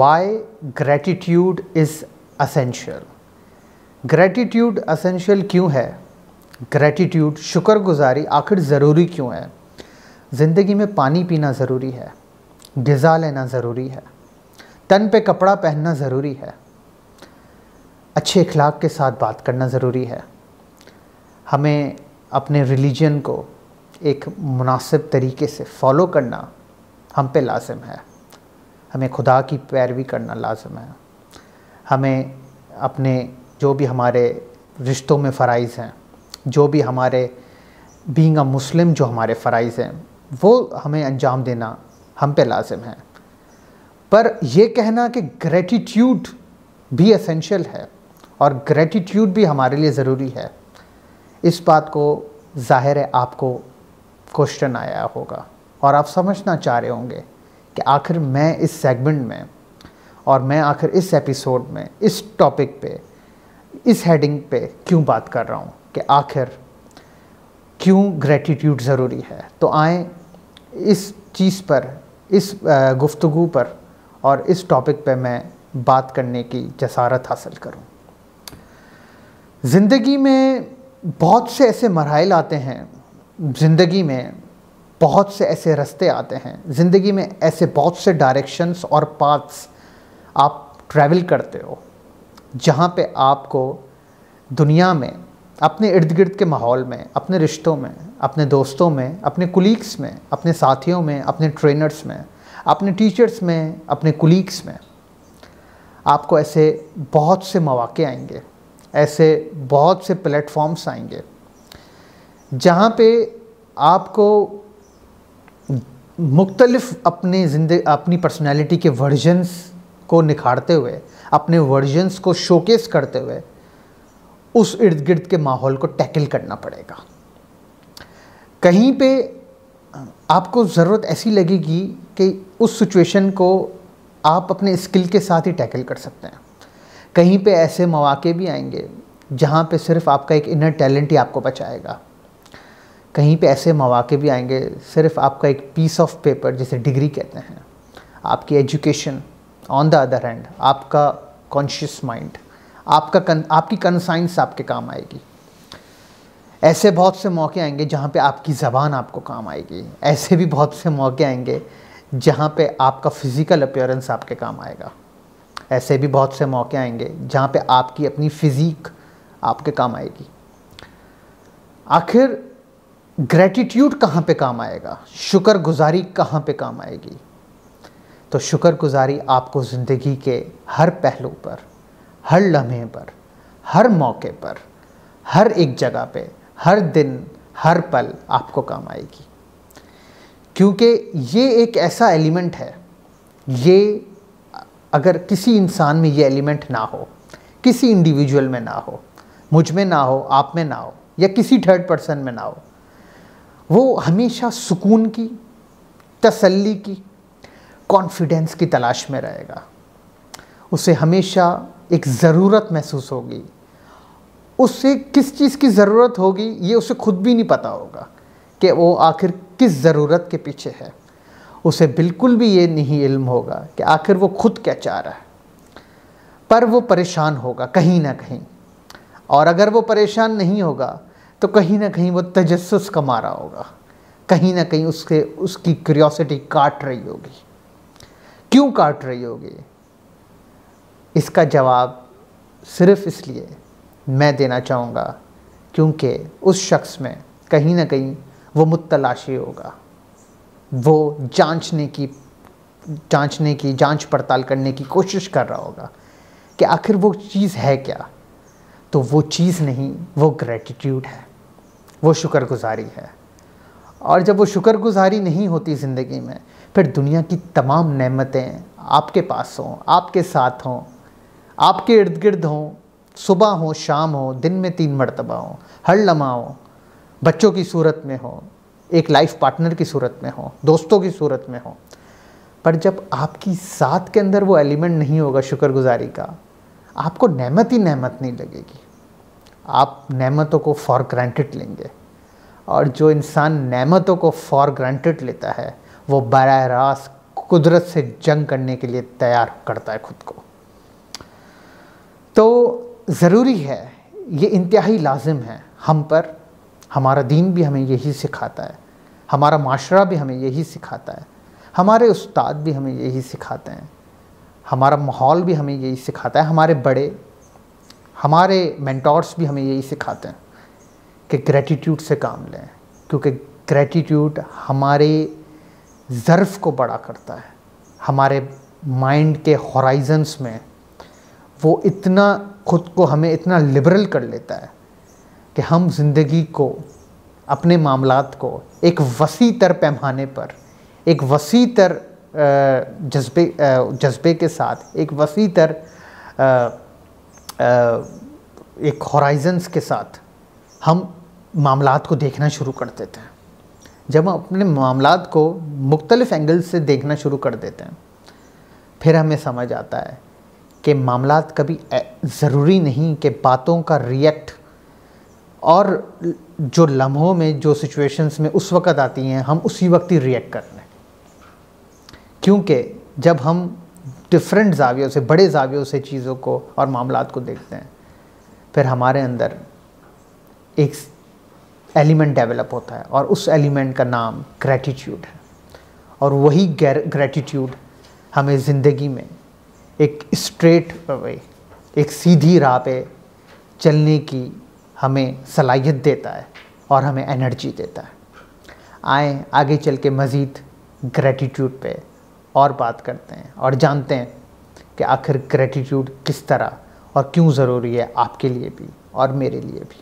Y gratitude is essential. Gratitude essential क्यों है? Gratitude, शुक्रगुजारी आखिर ज़रूरी क्यों है? ज़िंदगी में पानी पीना ज़रूरी है, ग़िज़ा लेना ज़रूरी है, तन पे कपड़ा पहनना ज़रूरी है, अच्छे इखलाक के साथ बात करना ज़रूरी है। हमें अपने रिलीजन को एक मुनासिब तरीके से फॉलो करना हम पे लाज़िम है। हमें खुदा की पैरवी करना लाज़िम है। हमें अपने जो भी हमारे रिश्तों में फ़राइज़ हैं, जो भी हमारे बीइंग अ मुस्लिम जो हमारे फ़राइज़ हैं, वो हमें अंजाम देना हम पे लाज़िम है। पर ये कहना कि ग्रैटिट्यूड भी एसेंशियल है और ग्रैटिट्यूड भी हमारे लिए ज़रूरी है, इस बात को ज़ाहिर है आपको क्वेश्चन आया होगा और आप समझना चाह रहे होंगे कि आखिर मैं इस सेगमेंट में और मैं आखिर इस एपिसोड में इस टॉपिक पे, इस हेडिंग पे क्यों बात कर रहा हूँ कि आखिर क्यों ग्रैटिट्यूड ज़रूरी है। तो आएँ इस चीज़ पर, इस गुफ्तगू पर और इस टॉपिक पे मैं बात करने की जसारत हासिल करूँ। ज़िंदगी में बहुत से ऐसे मराहिल आते हैं, ज़िंदगी में बहुत से ऐसे रास्ते आते हैं, ज़िंदगी में ऐसे बहुत से डायरेक्शंस और पाथ्स आप ट्रैवल करते हो जहाँ पे आपको दुनिया में, अपने इर्द गिर्द के माहौल में, अपने रिश्तों में, अपने दोस्तों में, अपने कुलीग्स में, अपने साथियों में, अपने ट्रेनर्स में, अपने टीचर्स में, अपने कुलीग्स में आपको ऐसे बहुत से मौके आएंगे, ऐसे बहुत से प्लेटफॉर्म्स आएंगे जहाँ पे आपको मुख्तलिफ अपनी पर्सनैलिटी के वर्जन्स को निखारते हुए, अपने वर्जन्स को शोकेस करते हुए उस इर्द गिर्द के माहौल को टैकल करना पड़ेगा। कहीं पे आपको ज़रूरत ऐसी लगेगी कि उस सिचुएशन को आप अपने स्किल के साथ ही टैकल कर सकते हैं। कहीं पे ऐसे मौके भी आएंगे जहाँ पे सिर्फ आपका एक इनर टैलेंट ही आपको बचाएगा। कहीं पे ऐसे मौके भी आएंगे सिर्फ आपका एक पीस ऑफ पेपर, जिसे डिग्री कहते हैं, आपकी education, on the other hand आपका कॉन्शियस माइंड, आपकी कंसाइंस आपके काम आएगी। ऐसे बहुत से मौके आएंगे जहाँ पे आपकी ज़बान आपको काम आएगी। ऐसे भी बहुत से मौके आएंगे जहाँ पे आपका फ़िज़िकल अपीयरेंस आपके काम आएगा। ऐसे भी बहुत से मौके आएंगे जहाँ पे आपकी अपनी फ़िज़ीक आपके काम आएगी। आखिर ग्रैटिट्यूड कहाँ पे काम आएगा? शुक्रगुजारी कहाँ पे काम आएगी? तो शुक्रगुजारी आपको ज़िंदगी के हर पहलू पर, हर लम्हे पर, हर मौके पर, हर एक जगह पे, हर दिन, हर पल आपको काम आएगी। क्योंकि ये एक ऐसा एलिमेंट है, ये अगर किसी इंसान में ये एलिमेंट ना हो, किसी इंडिविजुअल में ना हो, मुझ में ना हो, आप में ना हो, या किसी थर्ड पर्सन में ना हो, वो हमेशा सुकून की, तसल्ली की, कॉन्फिडेंस की तलाश में रहेगा। उसे हमेशा एक ज़रूरत महसूस होगी। उससे किस चीज़ की ज़रूरत होगी ये उसे खुद भी नहीं पता होगा कि वो आखिर किस ज़रूरत के पीछे है। उसे बिल्कुल भी ये नहीं इल्म होगा कि आखिर वो खुद क्या चाह रहा है, पर वो परेशान होगा कहीं ना कहीं। और अगर वो परेशान नहीं होगा तो कहीं ना कहीं वो तजस्सुस का मारा होगा, कहीं ना कहीं उसकी क्यूरियोसिटी काट रही होगी। क्यों काट रही होगी? इसका जवाब सिर्फ इसलिए मैं देना चाहूँगा क्योंकि उस शख्स में कहीं ना कहीं वो मुतलाशी होगा, वो जांच पड़ताल करने की कोशिश कर रहा होगा कि आखिर वो चीज़ है क्या। तो वो चीज़ नहीं, वो ग्रैटिट्यूड है, वो शुक्रगुजारी है। और जब वो शुक्रगुजारी नहीं होती ज़िंदगी में, फिर दुनिया की तमाम नेमतें आपके पास हों, आपके साथ हों, आपके इर्द गिर्द हों, सुबह हो, शाम हो, दिन में 3 मरतबा हो, हर लम्हा हो, बच्चों की सूरत में हो, एक लाइफ पार्टनर की सूरत में हो, दोस्तों की सूरत में हो, पर जब आपकी साथ के अंदर वो एलिमेंट नहीं होगा शुक्रगुजारी का, आपको नेमत ही नेमत नहीं लगेगी। आप नेमतों को फॉर ग्रांटेड लेंगे, और जो इंसान नेमतों को फॉर ग्रांटेड लेता है वो बराह रास्त कुदरत से जंग करने के लिए तैयार करता है खुद को। तो ज़रूरी है, ये इंतहाई लाजिम है हम पर। हमारा दीन भी हमें यही सिखाता है, हमारा माशरा भी हमें यही सिखाता है, हमारे उस्ताद भी हमें यही सिखाते हैं, हमारा माहौल भी हमें यही सिखाता है, हमारे बड़े, हमारे मेंटोर्स भी हमें यही सिखाते हैं कि ग्रैटिट्यूड से काम लें, क्योंकि ग्रैटिट्यूड हमारे ज़र्फ़ को बड़ा करता है। हमारे माइंड के हॉराइजन्स में वो इतना खुद को हमें इतना लिबरल कर लेता है कि हम ज़िंदगी को, अपने मामलात को एक वसी तर पैमाने पर, एक वसी तर जज्बे के साथ, एक वसी तर एक हॉराइजन्स के साथ हम मामलात को देखना शुरू कर देते हैं। जब हम अपने मामलात को मुख्तलिफ़ एंगल से देखना शुरू कर देते हैं, फिर हमें समझ आता है कि मामलात कभी ज़रूरी नहीं कि बातों का रिएक्ट, और जो लम्हों में, जो सिचुएशंस में उस वक़्त आती हैं, हम उसी वक्त ही रिएक्ट कर लें। क्योंकि जब हम डिफरेंट ज़ावियों से, बड़े ज़ावियों से चीज़ों को और मामलात को देखते हैं, फिर हमारे अंदर एक एलिमेंट डेवलप होता है, और उस एलिमेंट का नाम ग्रैटिट्यूड है। और वही ग्रैटिट्यूड हमें ज़िंदगी में एक स्ट्रेट वे, एक सीधी राह पे चलने की हमें सलाहियत देता है और हमें एनर्जी देता है। आए आगे चल के मज़ीद ग्रैटिट्यूड पे और बात करते हैं और जानते हैं कि आखिर ग्रैटिट्यूड किस तरह और क्यों ज़रूरी है, आपके लिए भी और मेरे लिए भी।